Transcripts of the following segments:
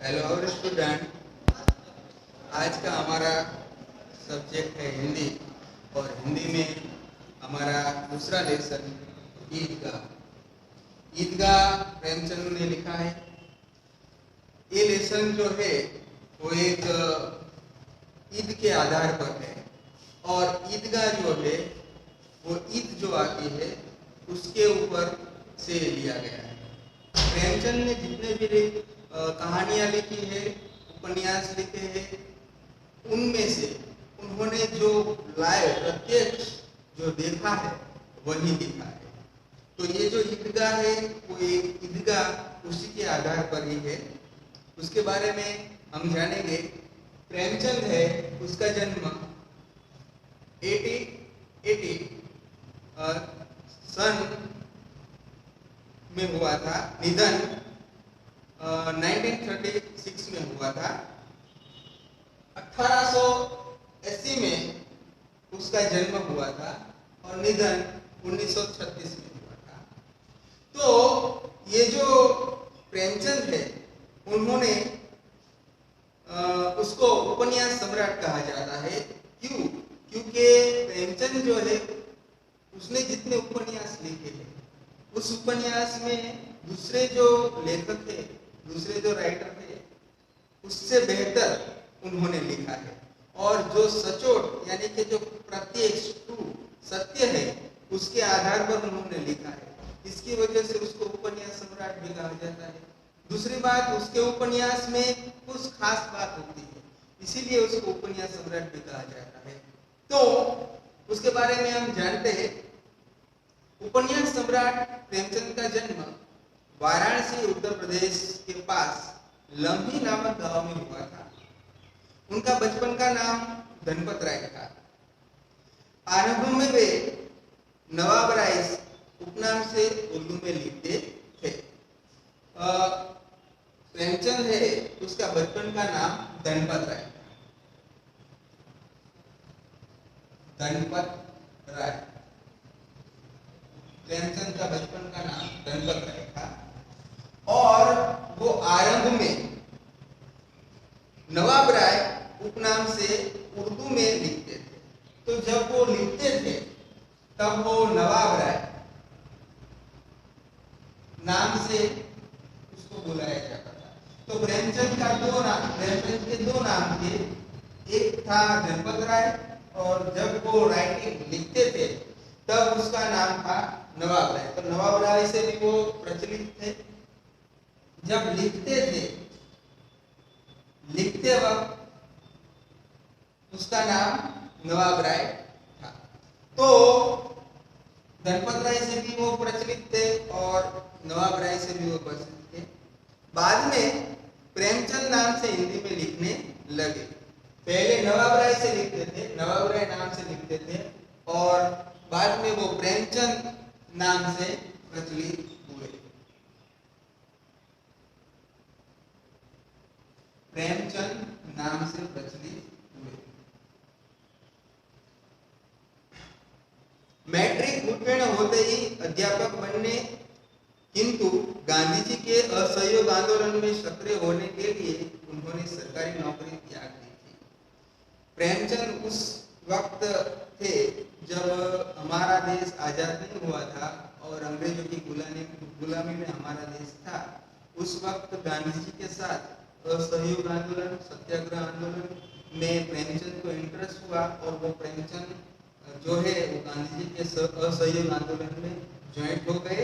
Hello student, आज का हमारा सब्जेक्ट है हिंदी और हिंदी में हमारा दूसरा लेसन ईदगाह। ईदगाह प्रेमचंद ने लिखा है। ये लेसन जो है वो एक ईद के आधार पर है और ईदगाह जो है वो ईद जो आती है उसके ऊपर से लिया गया है। प्रेमचंद ने जितने भी कहानियां लिखी है, उपन्यास लिखे हैं, उनमें से उन्होंने जो लाइव प्रत्यक्ष जो देखा है वही लिखा है। तो ये जो ईदगाह है वो एक ईदगाह उसी के आधार पर ही है। उसके बारे में हम जानेंगे। प्रेमचंद है, उसका जन्म 1880 सन में हुआ था। निधन 1936 में हुआ था। 1880 में उसका जन्म हुआ था और निधन 1936 में हुआ था। तो ये जो प्रेमचंद है उन्होंने उसको उपन्यास सम्राट कहा जाता है। क्यों? क्योंकि प्रेमचंद जो है उसने जितने उपन्यास लिखे हैं उस उपन्यास में दूसरे जो लेखक थे, दूसरे जो राइटर थे, उससे बेहतर उन्होंने लिखा है। और जो सचोट यानी कि जो प्रत्यक्ष सत्य है उसके आधार पर उन्होंने लिखा है। इसकी वजह से उसको उपन्यास सम्राट भी कहा जाता है। दूसरी बात, उसके उपन्यास में कुछ खास बात होती है, इसीलिए उसको उपन्यास सम्राट भी कहा जाता है। तो उसके बारे में हम जानते हैं। उपन्यास सम्राट प्रेमचंद का जन्म वाराणसी उत्तर प्रदेश के पास लम्ही नामक गांव में हुआ था। उनका बचपन का नाम धनपत राय था। आरंभ में वे नवाब राय उपनाम से उर्दू में लिखते थे। प्रेमचंद है, उसका बचपन का नाम धनपत राय था। धनपत राय, प्रेमचंद का बचपन का नाम धनपत राय था और वो आरंभ में नवाब राय उपनाम से उर्दू में लिखते थे। तो जब वो लिखते थे तब वो नवाब राय नाम से उसको बुलाया जाता था। तो प्रेमचंद के दो नाम थे। एक था धनपत राय और जब वो राइटिंग लिखते थे तब उसका नाम था नवाब राय। तो नवाब राय से भी वो प्रचलित थे। जब लिखते वक्त उसका नाम नवाब राय था। तो धनपत राय से भी वो प्रचलित थे और नवाब राय से भी वो प्रचलित थे। बाद में प्रेमचंद नाम से हिंदी में लिखने लगे। पहले नवाब राय से लिखते थे, नवाब राय नाम से लिखते थे और बाद में वो प्रेमचंद नाम से प्रचलित हुए। प्रेमचंद नाम से प्रचलित हुए। मैट्रिक उत्तीर्ण होते ही अध्यापक बनने, किंतु गांधी जी के असहयोग आंदोलन में सक्रिय होने के लिए उन्होंने सरकारी नौकरी त्याग दी थी। प्रेमचंद उस वक्त थे जब हमारा देश आजाद नहीं हुआ था और अंग्रेजों की गुलामी में हमारा देश था। उस वक्त गांधी जी के साथ असहयोग आंदोलन, सत्याग्रह आंदोलन में प्रेमचंद को इंटरेस्ट हुआ और वो प्रेमचंद जो है वो गांधी जी के असहयोग आंदोलन में ज्वाइंट हो गए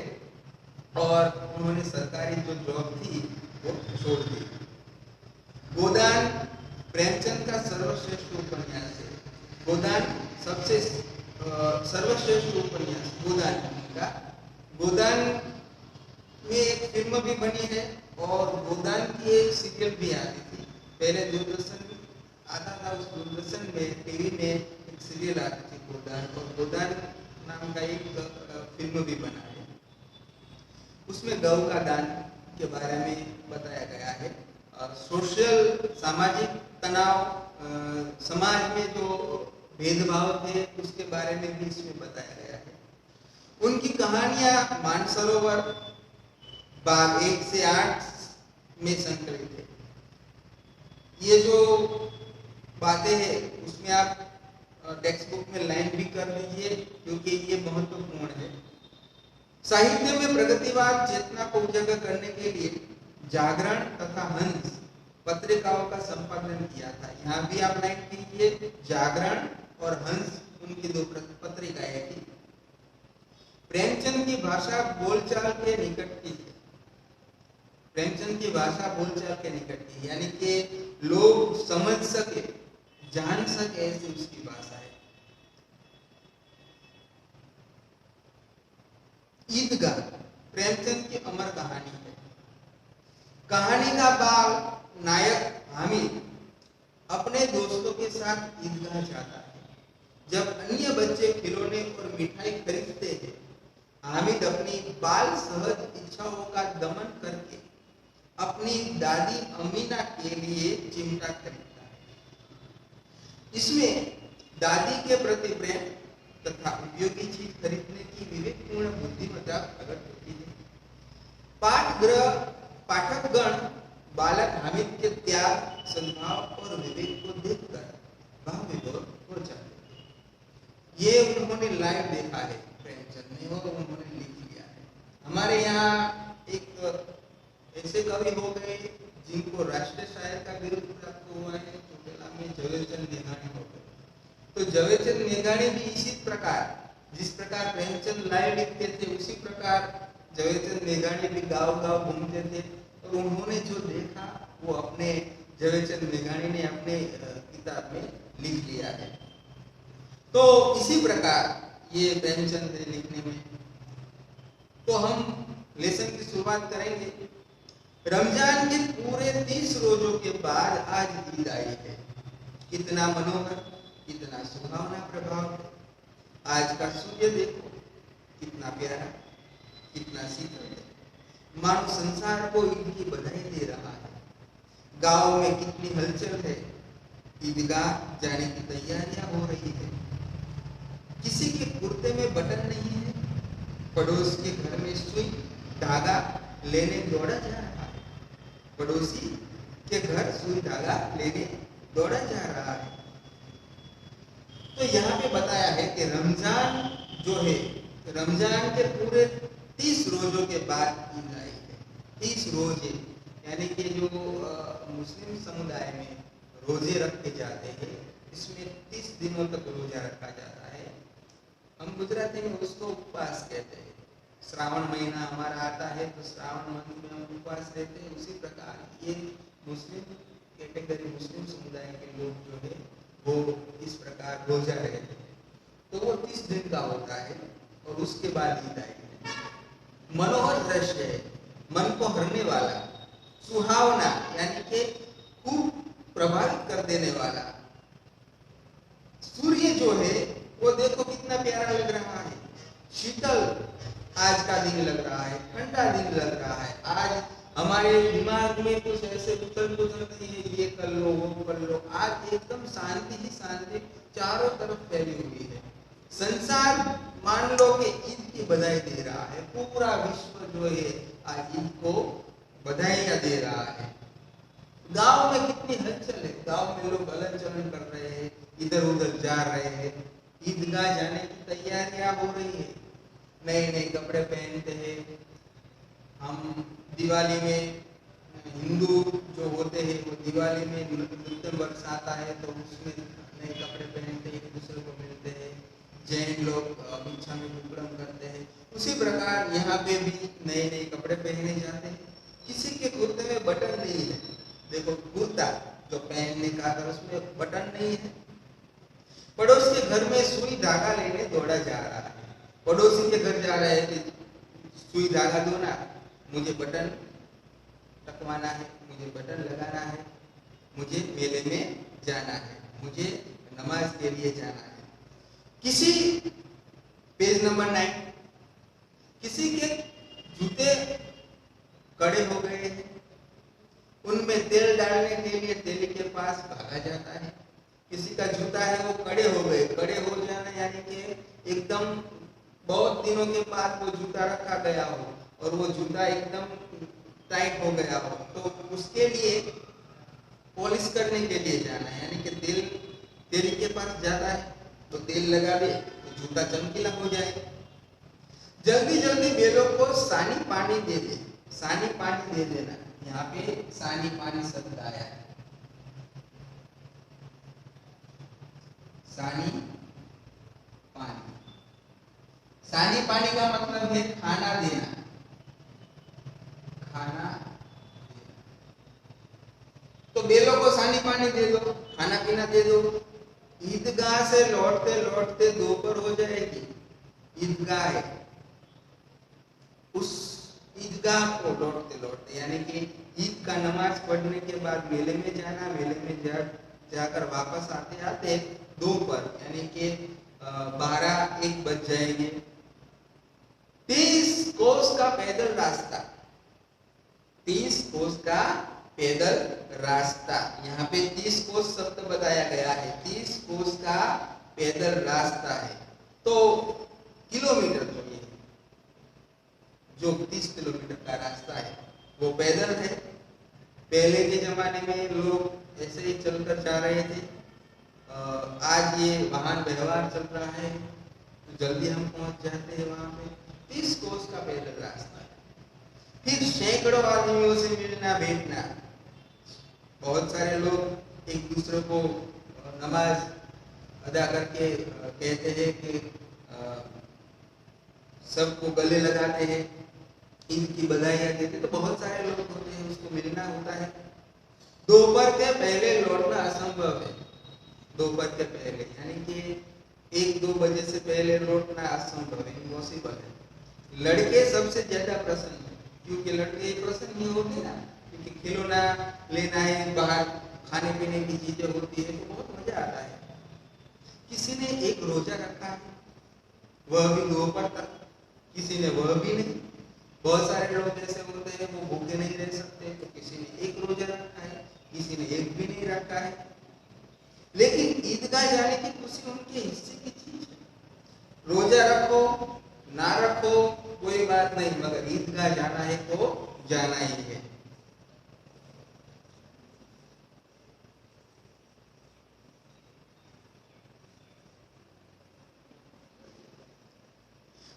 और उन्होंने सरकारी जो जॉब थी वो छोड़ दी। गोदान प्रेमचंद का सर्वश्रेष्ठ उपन्यास है। गोदान सबसे सर्वश्रेष्ठ उपन्यास गोदान का। गोदान में एक फिल्म भी बनी है और गोदान की एक सीरियल भी आती थी। पहले दूरदर्शन आता था, उस दूरदर्शन में टीवी में एक सीरियल आती थी गोदान, और गोदान नाम का एक फिल्म भी बना है। उसमें गौ का दान के बारे में बताया गया है। सोशल सामाजिक तनाव, समाज में जो भेदभाव थे उसके बारे में भी इसमें बताया गया है। उनकी कहानियां मानसरोवर बाग 1 से 8 में संकलित है। ये जो बातें हैं उसमें आप टेक्स्ट बुक में लाइन भी कर लीजिए, क्योंकि ये महत्वपूर्ण है। साहित्य में प्रगतिवाद चेतना को उजागर करने के लिए जागरण तथा हंस पत्रिकाओं का संपादन किया था। यहाँ भी आप लाइन कीजिए, जागरण और हंस उनकी दो पत्रिकाएं थी। प्रेमचंद की भाषा बोलचाल के निकट की है। प्रेमचंद की भाषा बोलचाल के निकट की, यानी कि लोग समझ सके, जान सके, ऐसी उसकी भाषा है। ईदगाह प्रेमचंद की अमर कहानी है। कहानी का बाल नायक हामिद अपने दोस्तों के साथ ईदगाह जाता है। जब अन्य बच्चे खिलौने और मिठाई खरीदते हैं, हामिद अपनी बाल सहज इच्छाओं का दमन करके अपनी दादी अमीना के लिए चिमटा खरीदता है। इसमें दादी के प्रति प्रेम तथा उपयोगी चीज खरीदने की विवेकपूर्ण बुद्धिमत्ता प्रकट होती है। पाठकगण बालक हामिद के त्याग, सद्भाव और विवेक को देखकर भाव विभोर हो जाते हैं। ये उन्होंने लाइव देखा है प्रेमचंद ने, और उन्होंने लिख लिया है। हमारे यहाँ एक ऐसे कवि हो गए जिनको राष्ट्रीय शायर का बिरुद प्राप्त हुआ है, चोटेला में झवेरचंद मेघाणी हो गए। तो झवेरचंद मेघाणी भी इसी प्रकार, जिस प्रकार प्रेमचंद लाइव लिखते थे, उसी प्रकार झवेरचंद मेघाणी भी गाँव-गाँव घूमते थे, और उन्होंने जो देखा वो अपने झवेरचंद मेघाणी ने अपने किताब में लिख लिया है। तो इसी प्रकार ये प्रेमचंद है लिखने में। तो हम लेसन की शुरुआत करेंगे। रमजान के पूरे 30 रोजों के बाद आज ईद आई है। कितना मनोहर, कितना सुहावना प्रभाव है। आज का सूर्य देखो कितना प्यारा, कितना शीतल है, मानो संसार को ईद की बधाई दे रहा है। गांव में कितनी हलचल है, ईदगाह जाने की तैयारियां हो रही है। किसी के कुर्ते में बटन नहीं है, पड़ोस के घर में सुई धागा लेने दौड़ा जा रहा है। पड़ोसी के घर सुई धागा लेने दौड़ा जा रहा है। तो यहाँ पे बताया है कि रमजान जो है, रमजान के पूरे 30 रोजों के बाद ईद आई है। 30 रोजे, यानी कि जो मुस्लिम समुदाय में रोजे रखे जाते हैं, इसमें 30 दिनों तक रोजा रखा जाता है। हम गुजराती में उसको उपवास कहते हैं। श्रावण महीना हमारा आता है तो श्रावण मास में हम उपवास रहते हैं। उसी प्रकार ये मुस्लिम कैटेगरी, मुस्लिम समुदाय के लोग जो है वो इस प्रकार रोजा रहते हैं। तो वो 30 दिन का होता है और उसके बाद ईद आई है। मनोहर दृश्य है, मन को हरने वाला, सुहावना यानी कि खूब प्रभावित कर देने वाला। सूर्य जो है वो देखो कितना प्यारा लग रहा है। शीतल आज का दिन लग रहा है, ठंडा दिन लग रहा है। आज हमारे दिमाग में कुछ ऐसे उथल पुथल नहीं है, ये कर लो वो कर लो। आज एकदम शांति ही शांति चारों तरफ फैली हुई है। संसार मान लो कि ईद की बधाई दे रहा है। पूरा विश्व जो है आज ईद को बधाइयां दे रहा है। गांव में कितनी हलचल है, गांव में लोग हलन चलन कर रहे हैं, इधर उधर जा रहे हैं। ईदगाह जाने की तैयारियां हो रही है, नए नए कपड़े पहनते हैं। हम दिवाली में, हिंदू जो होते हैं वो दिवाली में नूतन वर्ष आता है तो उसमें नए कपड़े पहनते हैं, एक दूसरे को मिलते हैं। जैन लोग भिक्षा में विक्रम करते हैं। उसी प्रकार यहाँ पे भी नए नए कपड़े पहने जाते हैं। किसी के कुर्ते में बटन नहीं है, देखो कुर्ता जो पहनने का था उसमें बटन नहीं है। पड़ोस के घर में सुई धागा लेने दौड़ा जा रहा है। पड़ोसी के घर जा रहे हैं कि सुई धागा दो ना, मुझे बटन टकवाना है, मुझे बटन लगाना है, मुझे मेले में जाना है, मुझे नमाज के लिए जाना है। किसी पेज नंबर 9, किसी के जूते कड़े हो गए हैं, उनमें तेल डालने के लिए तेल के पास भागा जाता है। किसी का जूता है वो कड़े हो गए, कड़े हो जाना यानी कि एकदम बहुत दिनों के बाद वो जूता रखा गया हो और वो जूता एकदम टाइट हो गया हो, तो उसके लिए पॉलिश करने के लिए जाना है, यानी कि तेल के पास जाता है तो तेल लगा दे तो जूता चमकीला हो जाए। जल्दी जल्दी बेलों को सानी पानी दे दे, सानी पानी दे देना। यहाँ पे सानी पानी शब्द आया है, सानी पानी। सानी पानी का मतलब है खाना देना, खाना देना। तो बेलों को सानी पानी दे दो, खाना पीना दे दो। ईदगाह से लौटते लौटते दोपहर हो जाएगी। ईदगाह है, उस ईदगाह को लौटते लौटते यानी कि ईद का नमाज पढ़ने के बाद मेले में जाना, मेले में जाकर वापस आते आते दोपहर यानी कि 12-1 बज जाएंगे। 30 कोस का पैदल रास्ता, 30 कोस का पैदल रास्ता। यहाँ पे 30 कोस शब्द बताया गया है, 30 कोस का पैदल रास्ता है। तो किलोमीटर जो ये जो 30 किलोमीटर का रास्ता है वो पैदल है। पहले के जमाने में लोग ऐसे ही चलकर जा रहे थे। आज ये वाहन व्यवहार चल रहा है तो जल्दी हम पहुंच जाते हैं वहां पे। 30 कोस का पैदल रास्ता है। फिर सैकड़ों आदमियों से मिलना बैठना। बहुत सारे लोग एक दूसरे को नमाज अदा करके कहते हैं कि सबको गले लगाते हैं, ईद की बधाइयाँ देते। तो बहुत सारे लोग होते हैं, उसको मिलना होता है। दोपहर के पहले लौटना असंभव है। दोपहर के पहले यानी कि 1-2 बजे से पहले लौटना असंभव है, इम्पॉसिबल है। लड़के सबसे ज्यादा प्रसन्न है, क्योंकि लड़के प्रसन्न ही होते ना, क्योंकि खिलौना लेना है, बाहर खाने पीने की चीजें होती है तो बहुत मजा आता है। किसी ने एक रोजा रखा है, वह भी दोपहर तक, किसी ने वह भी नहीं। बहुत सारे लोग ऐसे होते हैं वो भूखे नहीं रह सकते, तो किसी ने एक रोजा रखा है, किसी ने एक भी नहीं रखा है। लेकिन ईदगाह जाने की खुशी उनके हिस्से की चीज है। रोजा रखो ना रखो कोई बात नहीं, मगर ईदगाह जाना है तो जाना ही है।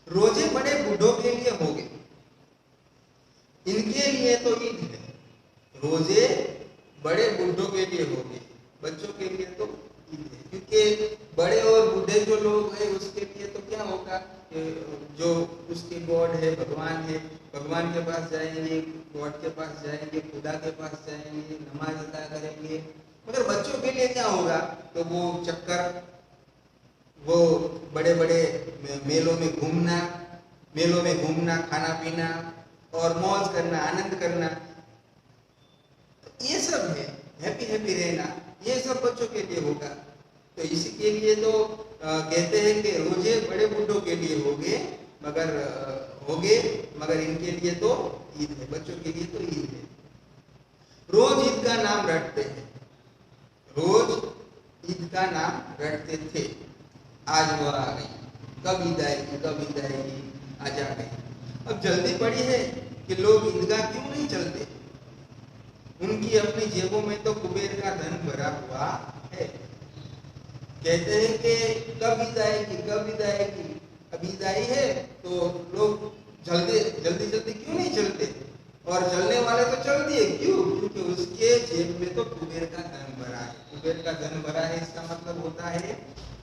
रोजे बड़े बूढ़ों के लिए हो गए, इनके लिए तो ईद है। रोजे बड़े बूढ़ों के लिए हो गए, बच्चों के लिए तो ईद है। क्योंकि बड़े और बूढ़े जो लोग हैं उसके लिए तो क्या होगा, जो उसके गॉड है, भगवान है, भगवान के पास जाएंगे, गॉड के पास जाएंगे, खुदा के पास जाएंगे, नमाज अदा करेंगे। मगर बच्चों के लिए क्या होगा, तो वो चक्कर, वो बड़े बड़े मेलों में घूमना, खाना पीना और मौज करना, आनंद करना, ये सब है। हैप्पी हैप्पी रहना, ये सब बच्चों के लिए होगा। तो इसी के लिए तो कहते हैं कि रोजे बड़े बूढ़ों के लिए मगर इनके लिए तो ईद है, बच्चों के लिए तो ईद है। रोज ईद का नाम रटते हैं, रोज ईद का नाम रटते थे। आज वो आ गई, कब ईद आएगी, कब ईद आएगी, आज आ गई। अब जल्दी पड़ी है कि लोग ईदगाह क्यों नहीं चलते। उनकी अपनी जेबों में तो कुबेर का धन भरा हुआ है। कहते हैं कि कब ईद आएगी, कब ईद आएगी। अब ईद आई है तो लोग जल्दी क्यों नहीं चलते, और चलने वाले तो चल दिए। क्यों? क्योंकि उसके जेब में तो कुबेर का धन भरा है। कुबेर का धन भरा है इसका मतलब होता है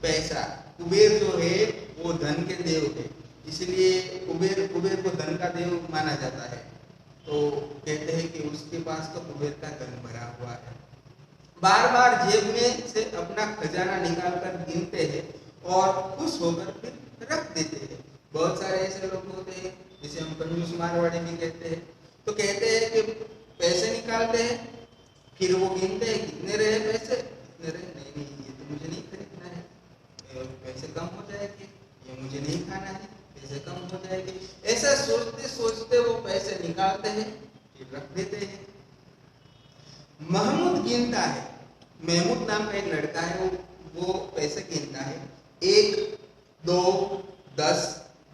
पैसा। कुबेर जो है वो धन के देव है, इसलिए कुबेर को धन का देव माना जाता है। तो कहते हैं कि उसके पास तो कुबेर का धन भरा हुआ है। बार बार जेब में से अपना खजाना निकाल कर गिनते हैं और खुश होकर फिर रख देते हैं। बहुत सारे ऐसे लोग होते हैं जिसे हम कंजूस मारवाड़ी भी कहते हैं। तो कहते हैं कि पैसे निकालते हैं, फिर वो गिनते हैं कितने रहे पैसे, कितने रहे, नहीं ये तो मुझे नहीं खरीदना है, पैसे कम हो जाएंगे, ये मुझे नहीं खाना है, पैसे कम हो जाएंगे। ऐसा सोचते सोचते वो पैसे निकालते हैं, फिर रख देते हैं। महमूद गिनता है, महमूद नाम का एक लड़का है, वो पैसे गिनता है। 1, 2, 10,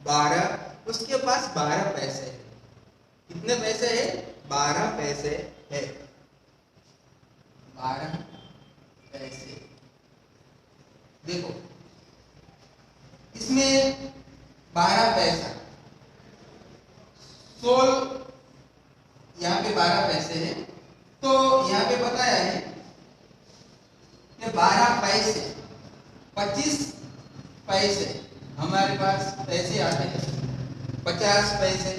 12, उसके पास 12 पैसे है। कितने पैसे है? 12 पैसे है। 12 पैसे। देखो इसमें 12 पैसा 16, यहाँ पे 12 पैसे है, तो यहाँ पे बताया है कि 12 पैसे 25 पैसे हमारे पास पैसे आते हैं, 50 पैसे,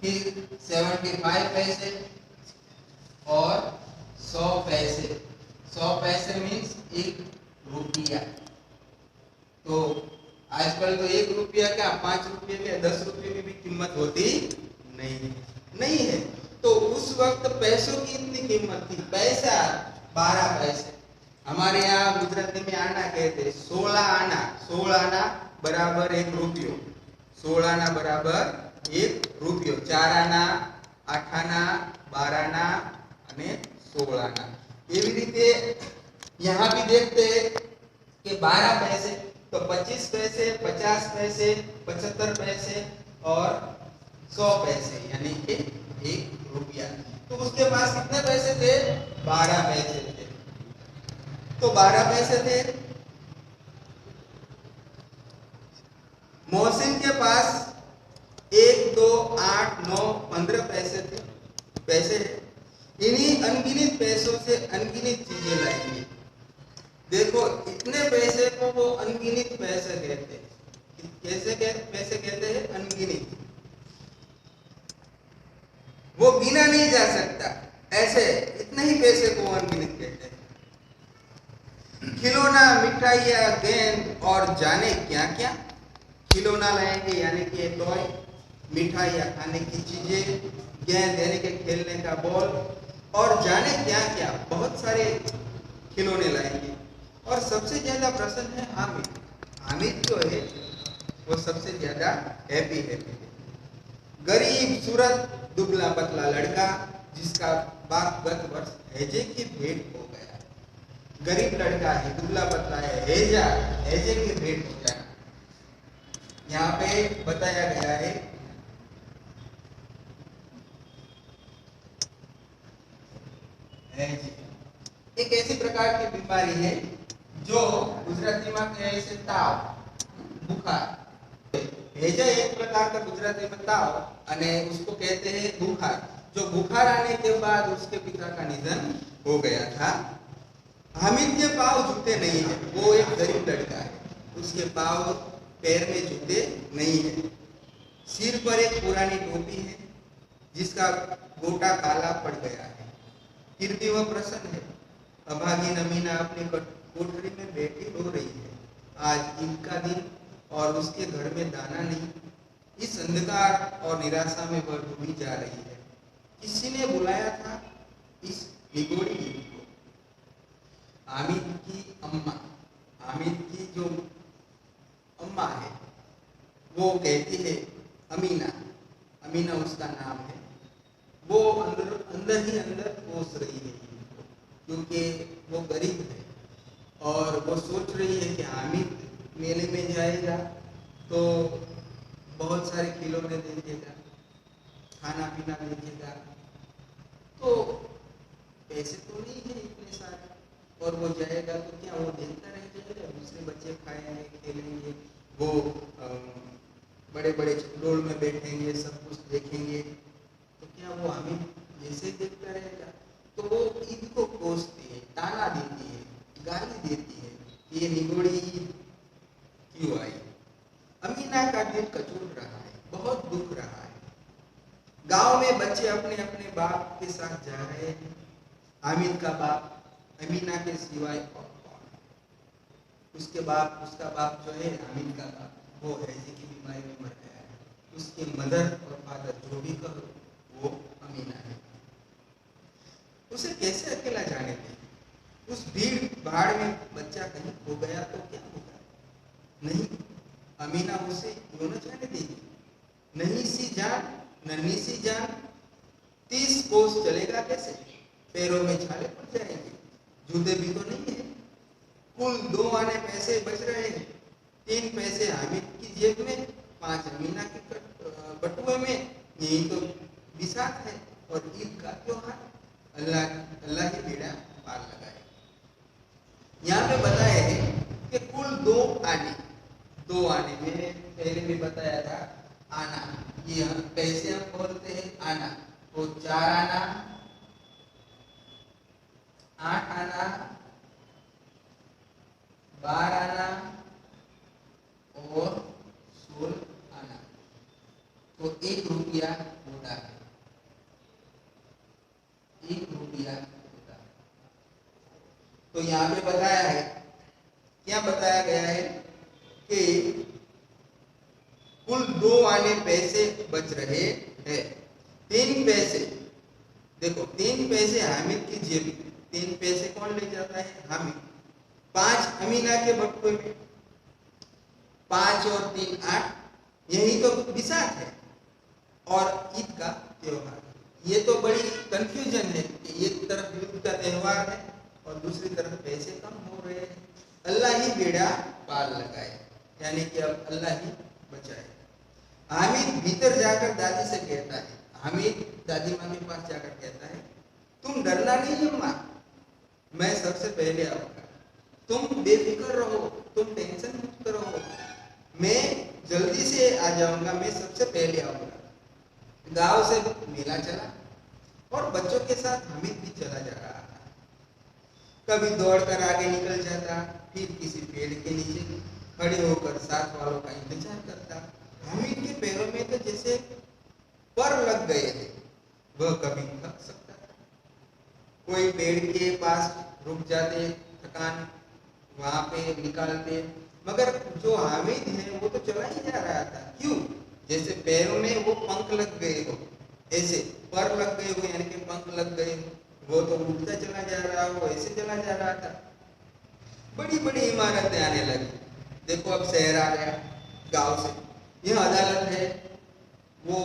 फिर 75 पैसे और 100 पैसे। 100 पैसे मीन्स 1 रुपया। तो आजकल तो 1 रुपया क्या 5 रुपये में 10 रुपये में भी कीमत होती नहीं है। तो उस वक्त पैसों की इतनी कीमत थी। पैसा 12 पैसे। हमारे यहाँ गुजराती में आना कहते 16 आना। 16 आना बराबर 1 रुपयो। 16 आना बराबर 1 रुपयो। 4 आना, 8 आना, 12 आना અને 16 आना। એવી રીતે यहाँ भी देखते हैं कि 12 पैसे तो 25 पैसे, 50 पैसे, 75 पैसे और 100 पैसे यानी कि 1 रुपया। तो उसके पास कितने पैसे थे? 12 पैसे थे। तो 12 पैसे थे। मोहसिन के पास 1, 2, 8, 9, 15 पैसे है। इन्हीं अनगिनत पैसों से अनगिनत चीजें लाएंगे। देखो इतने पैसे को वो अनगिनत पैसे कहते हैं। पैसे कहते हैं अनगिनत। वो गिना नहीं जा सकता, ऐसे इतने ही पैसे को अनगिनत कहते हैं। खिलौना, मिठाइयाँ, गेंद और जाने क्या क्या। खिलौना लाएंगे यानी कि टॉय, मिठाइयाँ खाने की चीजें, गेंद यानी कि खेलने का बॉल और जाने क्या क्या बहुत सारे खिलौने लाएंगे। और सबसे ज्यादा प्रसन्न है हामिद। हामिद जो है वो सबसे ज्यादा हैप्पी है। गरीब सूरत दुबला पतला लड़का जिसका बाप गत वर्ष हैजे की भेंट हो गया। गरीब लड़का है, दुबला पतला है, हैजे की भेंट हो गया। यहाँ पे बताया गया है एक ऐसी प्रकार की बीमारी है जो गुजराती में कहे છે તાવ, बुखार। हैजा एक प्रकार का गुजराती में ताव અને उसको कहते हैं बुखार। जो बुखार आने के बाद उसके पिता का निधन हो गया था। हामिद के पाँव जूते नहीं है, वो एक गरीब लड़का है, उसके पाँव पैर में जूते नहीं है। सिर पर एक पुरानी टोपी है जिसका गोटा काला पड़ गया है। फिर भी वह प्रसन्न है। अभागी अमीना अपनी कोठरी में बैठी रो रही है। आज ईद का दिन और उसके घर में दाना नहीं। इस अंधकार और निराशा में वह डूबी जा रही है। किसी ने बुलाया था इस निगोड़ी ईद को। हामिद की अम्मा, हामिद की जो अम्मा है वो कहती है अमीना, अमीना उसका नाम है। वो अंदर ही अंदर कोस रही है क्योंकि वो गरीब है और वो सोच रही है कि हामिद मेले में जाएगा तो बहुत सारे खिलौने देखेगा, खाना पीना देखेगा, तो पैसे तो नहीं है इतने सारे, और वो जाएगा तो क्या वो देखता रह जाएगा? दूसरे बच्चे खाएंगे, खेलेंगे, वो बड़े बड़े चक्रोल में बैठेंगे, सब कुछ देखेंगे, तो क्या वो हामिद जैसे देखता रहेगा? तो वो ईद को कोसती है, ताना देती है, गाली देती है, ये निगोड़ी ईद क्यों आई? अमीना का दिल कचोट रहा है, बहुत दुख रहा है। गांव में बच्चे अपने अपने बाप के साथ जा रहे हैं। हामिद का बाप अमीना के सिवाय और कौन? उसका बाप जो है हामिद का बाप, वो हैजे की बीमारी में मर गया है। उसके मदर और फादर जो भी कहो वो अमीना है। उसे कैसे अकेला जाने दें? उस भीड़ भाड़ में बच्चा कहीं खो गया तो क्या होगा? नहीं, अमीना उसे क्यों न जाने देगी? नन्ही सी जान, नन्ही सी जान 30 कोस चलेगा कैसे? पैरों में छाले पड़ जाएंगे, जूते भी तो नहीं है। कुल 2 आने पैसे बच रहे हैं। 3 पैसे हामिद की जेब में, 5 अमीना के बटुए में, यही तो बिसात है। और ईद का त्योहार, अल्लाह ही बेड़ा पार लगाए। यहाँ पे बताया है कि कुल दो आने में पहले भी बताया था आना, ये हम कैसे हम बोलते हैं आना, तो 4 आना, 8 आना, 12 आना और 16 आना, तो 1 रुपया होता है, 1 रुपया होता है। तो यहाँ पे बताया है, क्या बताया गया है कि कुल 2 आने पैसे बच रहे हैं। 3 पैसे, देखो 3 पैसे हामिद की जेब में, 3 पैसे कौन ले जाता है? हामिद। 5 अमीना के बटुए में, 5 और 3 8, यही तो बिसात है और ईद का त्योहार। ये तो बड़ी कंफ्यूजन है कि एक तरफ ईद का त्योहार है और दूसरी तरफ पैसे कम हो रहे हैं। अल्लाह ही बेड़ा पार लगाए, यानी कि अब अल्लाह ही बचाए। हामिद भीतर जाकर दादी से कहता है, हामिद दादी माँ के पास जाकर कहता है, तुम डरना नहीं अम्मा, मैं सबसे पहले आऊंगा, तुम बेफिक्र रहो, तुम टेंशन मुक्त रहो, मैं जल्दी से आ जाऊंगा, मैं सबसे पहले आऊंगा। गांव से मेला चला और बच्चों के साथ हामिद भी चला जा रहा था। कभी दौड़कर आगे निकल जाता, फिर किसी पेड़ के नीचे खड़े होकर साथ वालों का इंतजार करता। हामिद के पैरों में तो जैसे पर लग गए थे, वह कभी थक सकता था। कोई पेड़ के पास रुक जाते, थकान वहां पे निकालते, मगर जो हामिद है वो तो चला ही जा रहा था। क्यों? जैसे पैरों में वो पंख लग गए हो, ऐसे पर लग गए हो, यानी कि पंख लग गए हो, वो तो उड़ता चला जा रहा हो, ऐसे चला जा रहा था। बड़ी बड़ी इमारतें आने लगी। देखो अब शहर आ गया गांव से, यह अदालत है, वो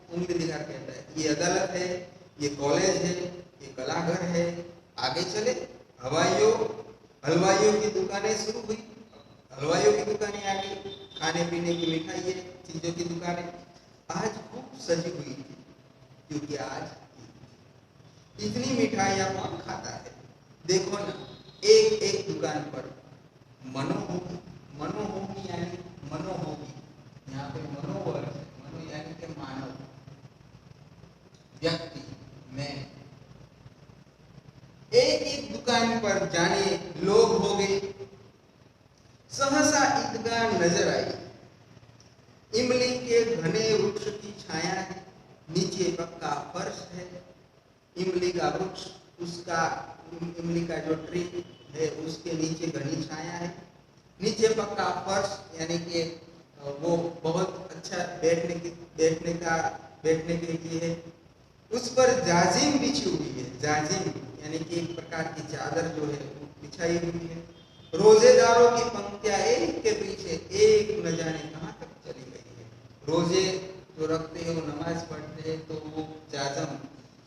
उंगली दिखा कहता है ये अदालत है, ये कॉलेज है, ये कलाघर है। आगे चले हलवाइयों की दुकानें शुरू हुई, हलवाइयों की दुकानें आ गई, खाने पीने की मिठाई चीजों की दुकानें आज खूब सजी हुई थी, क्योंकि आज इतनी मिठाइयाँ कौन खाता है। देखो ना, एक एक दुकान पर मनोहोगी यानी मनोहोगी, यहाँ पे मनोवर्ग है, मनो यानी कि मानव, व्यक्ति, मैं, एक एक दुकान पर जाने लोग हो गए। सहसा ईदगाह नजर आई। इमली के घने वृक्ष की छाया है, नीचे पक्का फर्श है। इमली का वृक्ष, उसका इमली का जो ट्री है उसके नीचे घनी छाया है, नीचे पक्का फर्श, यानी कि वो बहुत अच्छा बैठने के लिए है। उस पर जाजिम बिछी हुई है, जाजिम यानी कि एक प्रकार की चादर जो है वो बिछाई हुई है। रोजेदारों की पंक्तियां एक के पीछे एक न जाने कहां तक चली गई है। रोजे जो रखते हैं, वो नमाज पढ़ते हैं, तो वो जाजम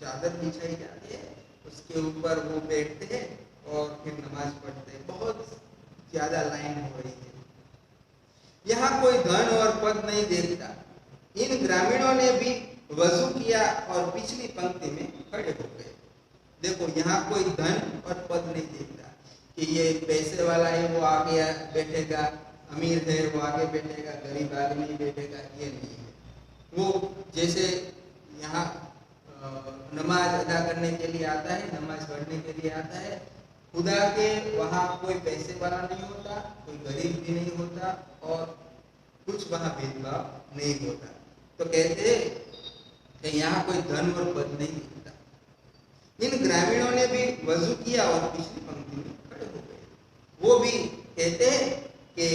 चादर बिछाई जाती है, उसके ऊपर वो बैठते हैं और फिर नमाज पढ़ते हैं। बहुत ज्यादा लाइन हो रही है। यहाँ कोई धन और पद नहीं देखता। इन ग्रामीणों ने भी वजू किया और पिछली पंक्ति में खड़े हो गए। देखो यहाँ कोई धन और पद नहीं देखता कि ये पैसे वाला है वो आगे बैठेगा, अमीर है वो आगे बैठेगा, गरीब आगे नहीं बैठेगा, ये नहीं है। वो जैसे यहाँ नमाज अदा करने के लिए आता है, नमाज पढ़ने के लिए आता है, खुदा के वहाँ कोई पैसे वाला नहीं होता, कोई गरीब भी नहीं होता और कुछ वहाँ भेदभाव नहीं होता। तो कहते कि यहाँ कोई धन और पद नहीं दिखता। इन ग्रामीणों ने भी वजू किया और पिछली पंक्ति में खड़े हो गए। वो भी कहते हैं कि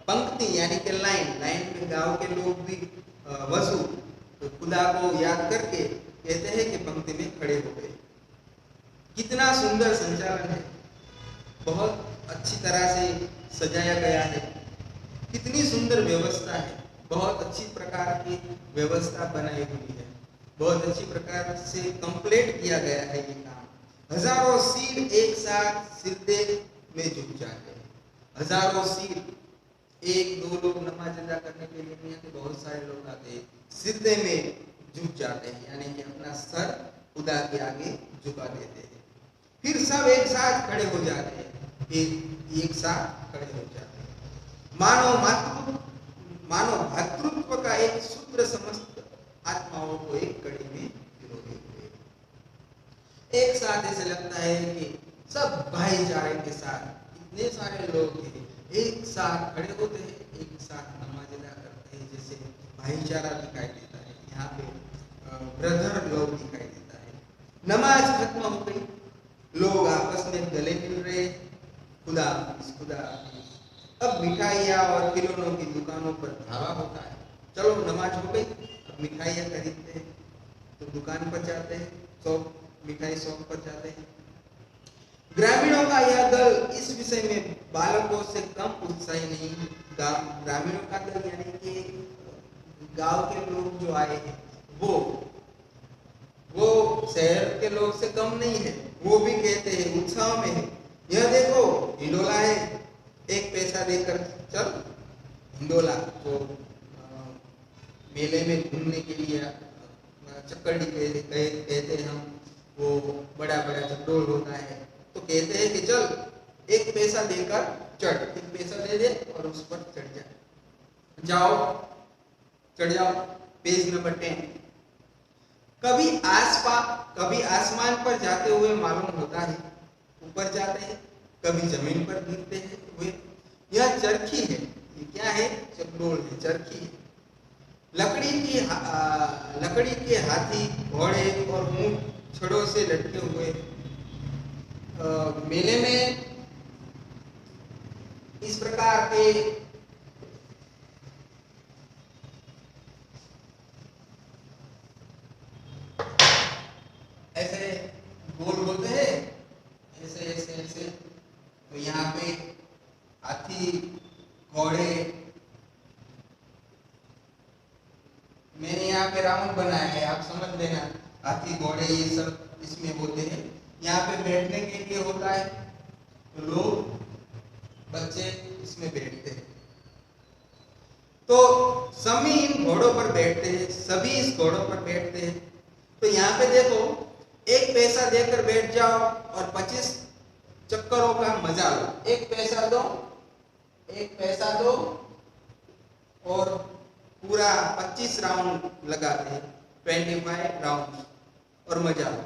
पंक्ति यानी कि लाइन में गांव के लोग भी वजू तो खुदा को याद करके कहते हैं कि पंक्ति में खड़े हो गए। कितना सुंदर संचालन है, बहुत अच्छी तरह से सजाया गया है, कितनी सुंदर व्यवस्था है, बहुत अच्छी प्रकार की व्यवस्था बनाई हुई है, बहुत अच्छी प्रकार से कंप्लीट किया गया है ये काम। हजारों सिर एक साथ सिजदे में झुक जाते हैं। हजारों सिर, एक दो लोग नमाज अदा करने के लिए नहीं आते, बहुत सारे लोग आते हैं, सिजदे में झुक जाते हैं, यानी कि अपना सर खुदा के आगे झुका देते हैं। फिर सब एक साथ खड़े हो जाते हैं, फिर एक साथ खड़े हो जाते हैं। मानव भातृत्व का एक सूत्र समस्त आत्माओं को एक कड़ी में पिरोए हुए। एक साथ ऐसे लगता है कि सब भाईचारे के साथ इतने सारे लोग थे, एक साथ खड़े होते हैं, एक साथ नमाज अदा करते हैं, जैसे भाईचारा दिखाई देता है। यहाँ पे ब्रदर लोग दिखाई देता है। नमाज खत्म हो गई, लोग आपस में गले मिल रहे, खुदा हाफिज। अब मिठाइयाँ और खिलौनों की दुकानों पर धावा होता है। चलो नमाज हो गई, अब मिठाइयाँ खरीदते हैं, तो दुकान पर जाते हैं, मिठाई शॉप पर जाते हैं। ग्रामीणों का यह दल इस विषय में बालकों से कम उत्साही नहीं। ग्रामीणों का दल यानी कि गांव के लोग जो आए हैं, वो शहर के लोग से कम नहीं है। वो भी कहते हैं, उत्साह में है, यह देखो हिंडोला है, एक पैसा देकर चल। हिंडोला तो मेले में घूमने के लिए चक्करडी कहते हैं हम, वो बड़ा बड़ा चक्डोल होता है, तो कहते हैं कि चल एक पैसा देकर चढ़, एक पैसा दे दे और उस पर चढ़ जाओ। Page number 10। कभी आसमान पर जाते हुए मालूम होता है, ऊपर जाते हैं, कभी जमीन पर गिरते हैं हुए। यह चरखी है, ये क्या है? चक्डोल है, चरखी है। लकड़ी के हाथी, घोड़े और ऊंट छड़ों से लटके हुए। मेले में इस प्रकार के ऐसे गोल होते हैं, ऐसे ऐसे ऐसे। तो यहाँ पे हाथी, घोड़े, मैंने यहाँ पे राउंड बनाया है, आप समझ लेना। हाथी, घोड़े ये सब इसमें होते हैं। यहाँ पे बैठने के लिए होता है, तो लोग, बच्चे इसमें बैठते हैं। तो सभी इन घोड़ों पर बैठते हैं, सभी इस घोड़ों पर बैठते हैं। तो यहाँ पे देखो, एक पैसा देकर बैठ जाओ और 25 चक्करों का मजा लो। एक पैसा दो और पूरा 25 राउंड लगाते हैं, 25 राउंड, और मजा लो।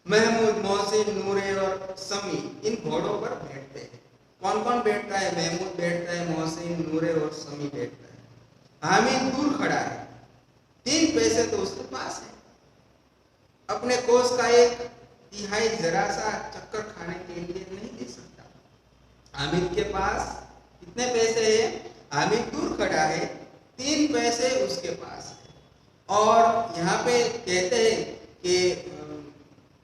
महमूद, मोहसिन, नूरे और समी इन घोड़ों पर बैठते हैं। कौन कौन बैठता है? महमूद बैठता है, मोहसिन, नूरे और समी बैठता है। हामिद दूर खड़ा है, 3 पैसे तो उसके पास है, अपने कोष का 1/3 जरा सा चक्कर खाने के लिए नहीं दे सकता। हामिद के पास कितने पैसे हैं? हामिद दूर खड़ा है, 3 पैसे उसके पास है। और यहाँ पे कहते हैं कि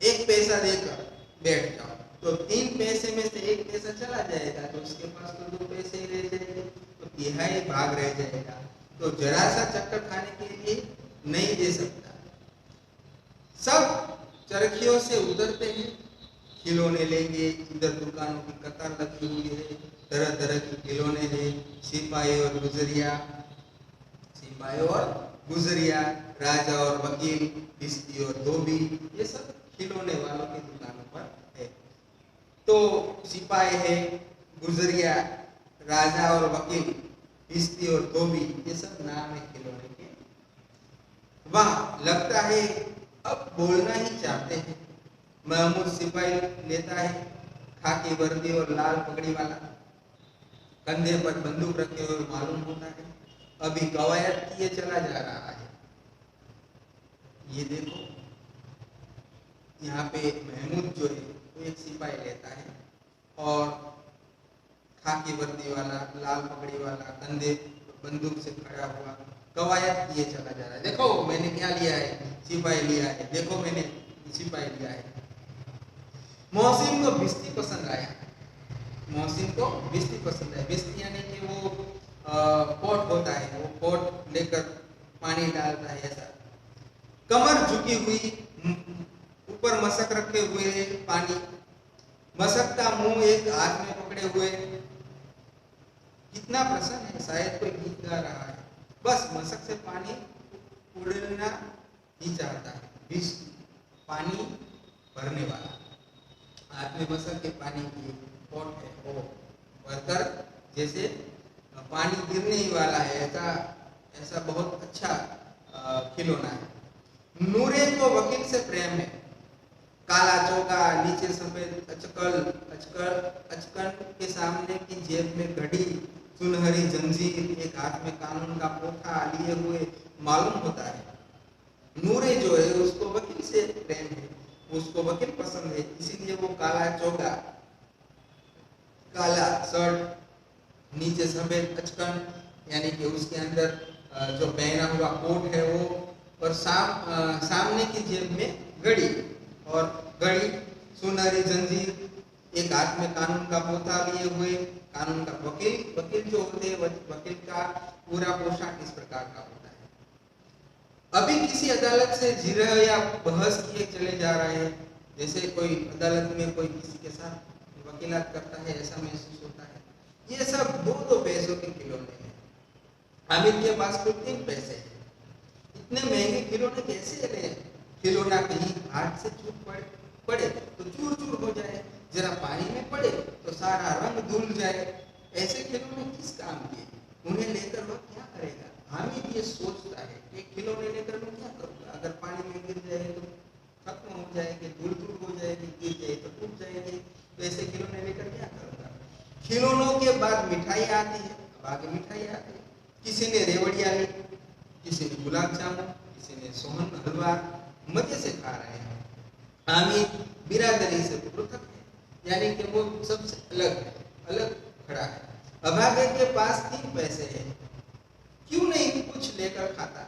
1 पैसा देकर बैठ जाओ, तो 3 पैसे में से 1 पैसा चला जाएगा, तो उसके पास तो 2 पैसे ही रह जाएंगे, तो 1/3 भाग रह जाएगा। तो जरा सा चक्कर खाने के लिए नहीं दे सकता। सब चरखियों से उतरते हैं, खिलौने लेंगे। इधर दुकानों की कतार लगी हुई है, तरह तरह के खिलौने हैं। सिपाही और गुजरिया, राजा और वकील, भिश्ती और धोबी, ये सब खिलौने वालों की दुकानों पर है। तो सिपाही है, गुजरिया, राजा और वकील, भिश्ती और धोबी, ये सब नाम है खिलौने के। वाह, लगता है अब बोलना ही चाहते हैं। महमूद सिपाही लेता है, खाकी वर्दी और लाल पगड़ी वाला, कंधे पर बंदूक रखे हुए मालूम होता है, अभी कवायद किए चला जा रहा है। ये देखो, यहाँ पे महमूद जो है वो एक सिपाही लेता है और खाकी वर्दी वाला, लाल पगड़ी वाला, कंधे बंदूक से खड़ा हुआ कवायद किए चला जा रहा है। देखो मैंने क्या लिया है? सिपाही लिया है। देखो मैंने सिपाही लिया है। मोहसिन को भिश्ती पसंद आया। मोहसिन को भिश्ती पसंद है। भिश्ती यानी कि वो पोट होता है, वो पोट लेकर पानी डालता है ऐसा। कमर झुकी हुई, ऊपर मशक रखे हुए है पानी, मशक का मुंह एक हाथ में पकड़े हुए, कितना प्रसन्न है, शायद कोई गीत गा रहा है। बस मशक से पानी उड़ना ही चाहता है। 20 पानी भरने वाला हाथ में मसल के पानी की पॉट है वो भरकर, जैसे पानी गिरने ही वाला है, ऐसा बहुत अच्छा खिलौना है। नूरे को वकील से प्रेम है, काला चौका, नीचे सफेद अचकल, अचकन के सामने की जेब में घड़ी, सुनहरी जंजीर, एक हाथ में कानून का पोथा लिए हुए मालूम होता है। नूरे जो है उसको वकील से प्रेम है, उसको वकील पसंद है, इसीलिए वो काला चौका, काला शर्ट, नीचे सफेद अचकन यानी कि उसके अंदर जो पहना हुआ कोट है वो, और सामने की जेब में घड़ी, और घड़ी सुनहरी जंजीर, एक हाथ में कानून का पोथा लिए हुए, कानून का वकील जो होते हैं वकील का पूरा पोशाक इस प्रकार का होता है। अभी किसी अदालत से जिरह या बहस किए चले जा रहे हैं, जैसे कोई अदालत में कोई किसी के साथ वकीलात करता है, ऐसा महसूस होता है। ये सब 2-2 पैसों के खिलौने हैं। हामिद के पास कुल 3 पैसे हैं, इतने महंगे खिलौने कैसे ले? खिलौना कहीं हाथ से छूट पड़े तो चूर चूर हो जाए, जरा पानी में पड़े तो सारा रंग धुल जाए, ऐसे खिलौने किस काम के? उन्हें लेकर वह क्या करेगा? हामिद ये सोचता है कि खिलौने लेकर मैं क्या करूँगा, अगर पानी में गिर जाए तो खत्म हो जाएंगे, धूल धूल हो जाएगी, गिर जाए तो टूट जाएंगे, तो ऐसे खिलौने लेकर क्या करूँगा? खिलौनों के बाद मिठाई आती है, अब आगे मिठाई आती है। किसी ने रेवड़िया ली, किसी ने गुलाब जामुन, किसी ने सोहन हलवा, मजे से खा रहे हैं। हामिद बिरादरी से पृथक है, यानी कि वो सबसे अलग है, अलग खड़ा है। अभागे के पास 3 पैसे हैं, क्यों नहीं कुछ लेकर खाता?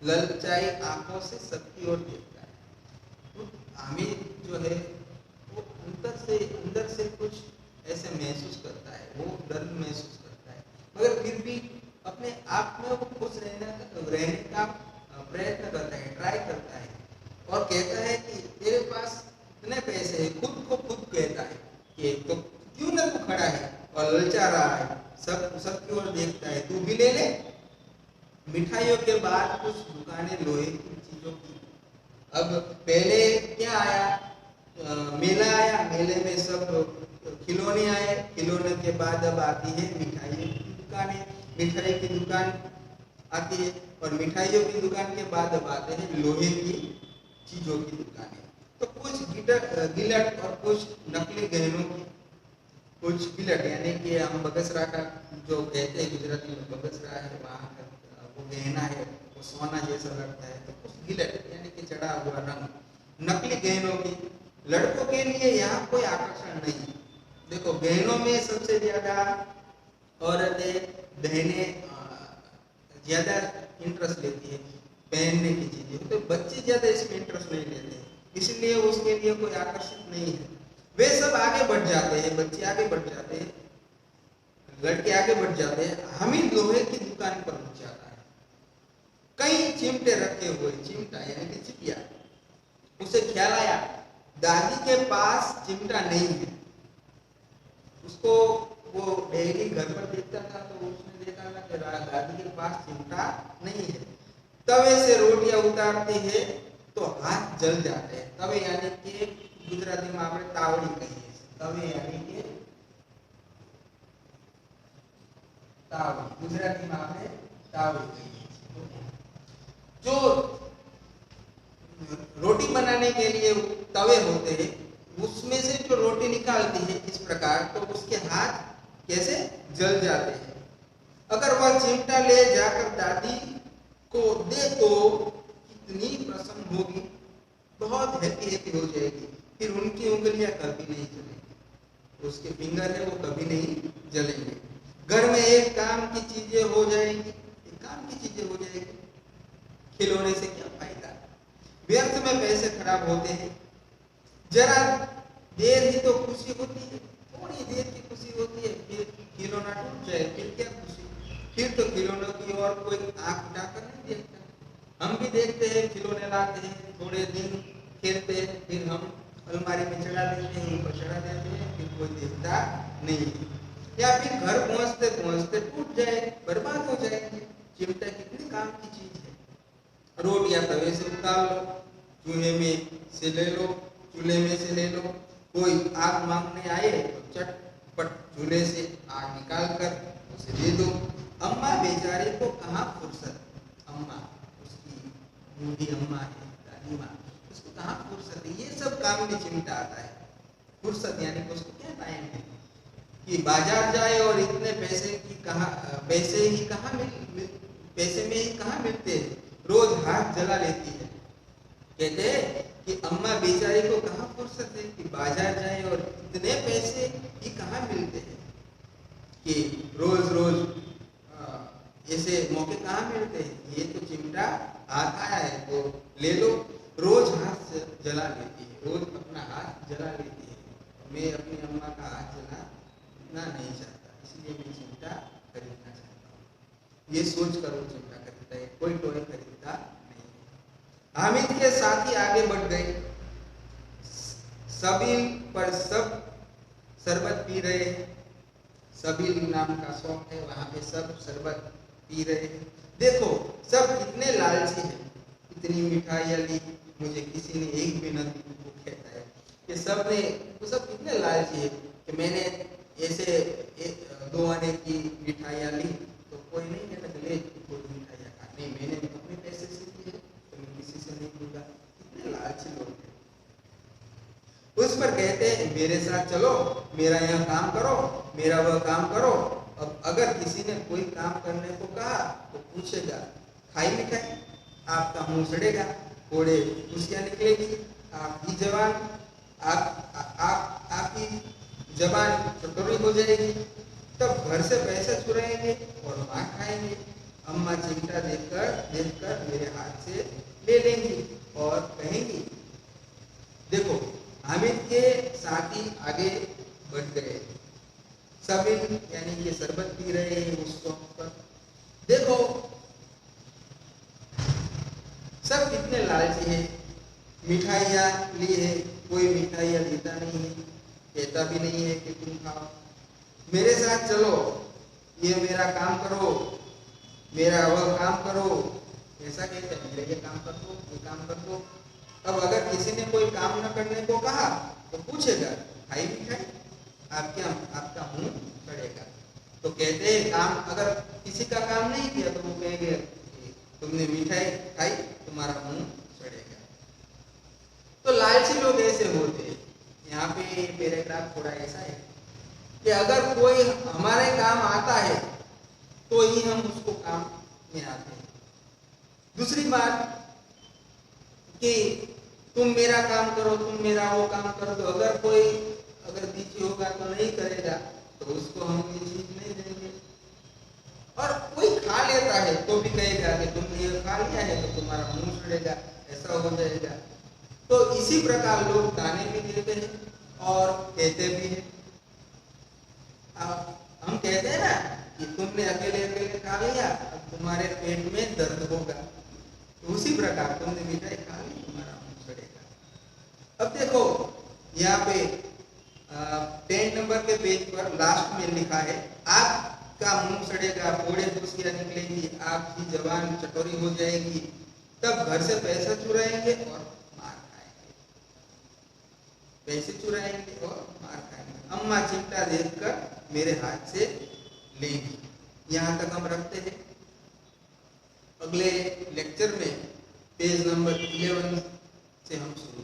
ललचाई आंखों से सबकी ओर देखता है। तो हामिद जो है वो अंदर से कुछ ऐसे महसूस करता है, वो दर्द महसूस करता है, मगर फिर भी अपने आप में वो खुश रहने का प्रयत्न करता है, ट्राई करता है, और कहता है कि तेरे पास इतने पैसे हैं, खुद को खुद कहता है कि तो क्यों ना तू खड़ा है और ललचा रहा है, सबकी ओर देखता है, तू भी ले ले। मिठाइयों के बाद कुछ दुकानें लोहे की चीजों की। अब पहले क्या आया? मेला आया, मेले में सब खिलौने आए, खिलौने के बाद अब आती है मिठाइयों की दुकानें, मिठाई की दुकान आती है, और मिठाइयों की दुकान के बाद अब आते हैं लोहे की चीजों की दुकानें। तो कुछ गिलट और कुछ नकली गहनों की, कुछ गिलट यानी कि हम बगसरा का जो कहते हैं गुजराती में बगसरा है, वहाँ का वो गहना है, वो सोना जैसा लगता है, तो कुछ गिलट यानी कि चढ़ा हुआ रंग, नकली गहनों की। लड़कों के लिए यहाँ कोई आकर्षण नहीं। देखो गहनों में सबसे ज्यादा औरतें बहनें ज्यादा इंटरेस्ट लेती है पहनने की चीजें, तो बच्चे ज्यादा इसमें इंटरेस्ट नहीं लेते, इसलिए उसके लिए कोई आकर्षित नहीं है। वे सब आगे बढ़ जाते हैं, बच्चे आगे बढ़ जाते हैं, लड़के आगे बढ़ जाते हैं। हामिद लोहे की दुकान पर रुक जाता है। कई चिमटे रखे हुए, चिमटा यानी कि चिपिया। उसे ख्याल आया दादी के पास चिमटा नहीं है। उसको वो डेली घर पर देखता था, तो उसने देखा ना कि दादी के पास चिमटा नहीं है। तवे से रोटियां उतारती है तो हाथ जल जाते हैं। तवे यानी कि गुजराती में આપણે તાવડી કહીએ છીએ, तवे यानी कि तावड़ी, गुजराती में આપણે तावड़ी कहिए છીએ। जो रोटी बनाने के लिए तवे होते हैं, उसमें से जो रोटी निकालती है इस प्रकार, तो उसके हाथ कैसे जल जाते हैं। अगर वह चिमटा ले जाकर दादी को दे तो कितनी प्रसन्न होगी, बहुत हैप्पी हो जाएगी, फिर उनकी उंगलियां कभी नहीं जलेंगी, उसके फिंगर है वो कभी नहीं जलेंगे। घर में एक काम की चीजें हो जाएगी, एक काम की चीजें हो जाएगी। खिलौने से क्या फायदा? व्यर्थ में पैसे खराब होते हैं। जरा देर ही तो खुशी होती है, थोड़ी देर की खुशी होती है, फिर खिलौना टूट जाए, फिर क्या खुशी? फिर तो खिलौनों की ओर कोई आंख उठाकर नहीं देखता। हम भी देखते हैं, खिलौने लाते हैं, थोड़े दिन खेलते हैं, फिर हम अलमारी में चढ़ा देते हैं, ऊपर चढ़ा देते हैं, फिर कोई देखता नहीं है। या फिर घर पहुंचते पहुंचते टूट जाए, बर्बाद हो जाएंगे। चिमटा कितनी काम की चीज है। रोटियां तवे से उतार लो, चूल्हे में से ले लो, चूल्हे में से ले लो। कोई आग मांगने आए तो चटपट चूल्हे से आग निकाल कर उसे दे दो। अम्मा बेचारे को कहाँ फुर्सत, अम्मा उसकी बूढ़ी अम्मा है, दादी माँ, उसको कहाँ फुर्सत है, ये सब काम में चिमटा आता है। फुर्सत यानी कि उसको क्या टाइम है कि बाजार जाए और इतने पैसे की कहाँ, पैसे ही कहाँ पैसे में ही कहाँ मिलते हैं, रोज हाथ जला लेती है। कहते हैं कि अम्मा बेचारी को कहाँ फुर्सत है कि बाजार जाए और इतने पैसे ही कहाँ मिलते हैं कि रोज रोज ऐसे मौके कहाँ मिलते हैं। ये तो चिमटा हाथ आया है तो ले लो, रोज हाथ जला लेती है, रोज अपना हाथ जला लेती है। मैं अपनी अम्मा का हाथ जलाना नहीं चाहता, इसलिए मैं चिमटा खरीदना चाहता हूँ। ये सोच कर वो चिमटा खरीदता है, कोई टॉय खरीदता नहीं। हामिद के साथी आगे बढ़ गए, सबील पर सब शरबत पी रहे हैं। सबील नाम का शॉप है, वहां पे सब शरबत पी रहे हैं। देखो सब कितने लालची हैं, इतनी मिठाइयाँ ली, मुझे किसी ने एक भी न दी। वो कहता है कि सब कितने लालची है कि मैंने ऐसे 2 आने की मिठाइयाँ ली तो कोई नहीं कहता कि ले कोई मिठाइयाँ खा, नहीं मैंने अपने पैसे से ली है तो मैं किसी से नहीं लूंगा। कितने लालची लोग हैं। उस पर कहते हैं मेरे साथ चलो, मेरा यह काम करो, मेरा वह काम करो। अब अगर किसी ने कोई काम करने को कहा तो पूछेगा खाई मिठाई, आपका मुंह सड़ेगा, कोड़े खुशियां निकलेगी, आपकी जबान आपकी जबान चटोरी हो जाएगी, तब घर से पैसे चुराएंगे और मार खाएंगे। अम्मा चिमटा देखकर मेरे हाथ से ले लेंगी और कहेंगी। देखो हामिद के साथी आगे बढ़ गए, सबील यानी कि शरबत पी रहे हैं उस शॉप पर। देखो सब कितने लालची है, मिठाइयाँ ली है, कोई मिठाइयाँ लेता नहीं है, कहता भी नहीं है कि तुम खाओ। मेरे साथ चलो, ये मेरा काम करो, मेरा वह काम करो, ऐसा कहते हैं। मेरे ये काम कर दो, ये काम कर दो। अब अगर किसी ने कोई काम न करने को कहा तो पूछेगा खाई मिठाई, आपका मुंह सड़ेगा। तो कहते हैं काम अगर किसी का काम नहीं किया तो वो कहेंगे तुमने मिठाई खाई, तुम्हारा मुंह सड़ेगा। तो लालची लोग ऐसे होते हैं। यहाँ पे पैराग्राफ थोड़ा ऐसा है कि अगर कोई हमारे काम आता है तो ही हम उसको काम में आते हैं। दूसरी बात कि तुम मेरा काम करो, तुम मेरा वो काम कर दो। अगर पीछे होगा तो नहीं करेगा तो उसको हम ये चीज नहीं देंगे। और कोई खा लेता है तो भी कहेगा कि तुमने ये खा लिया है तो तुम्हारा मुंह सड़ेगा, ऐसा हो जाएगा। तो इसी प्रकार लोग ताने भी देते हैं और कहते भी हैं। हम कहते हैं ना कि तुमने अकेले अकेले खा लिया, अब तुम्हारे पेट में दर्द होगा। तो उसी प्रकार तुमने मिठाई खा ली, तुम्हारा मुंह सड़ेगा। अब देखो यहाँ पे 10 नंबर के पेज पर लास्ट में लिखा है आपका मुंह सड़ेगा, फोड़े फुसियां निकलेंगी, आपकी जबान चटोरी हो जाएगी, तब घर से पैसा चुराएंगे और मार खाएंगे। पैसे चुराएंगे और मार खाएंगे। अम्मा चिमटा देखकर मेरे हाथ से लेंगी। यहाँ तक हम रखते हैं। अगले लेक्चर में पेज नंबर 11 से हम शुरू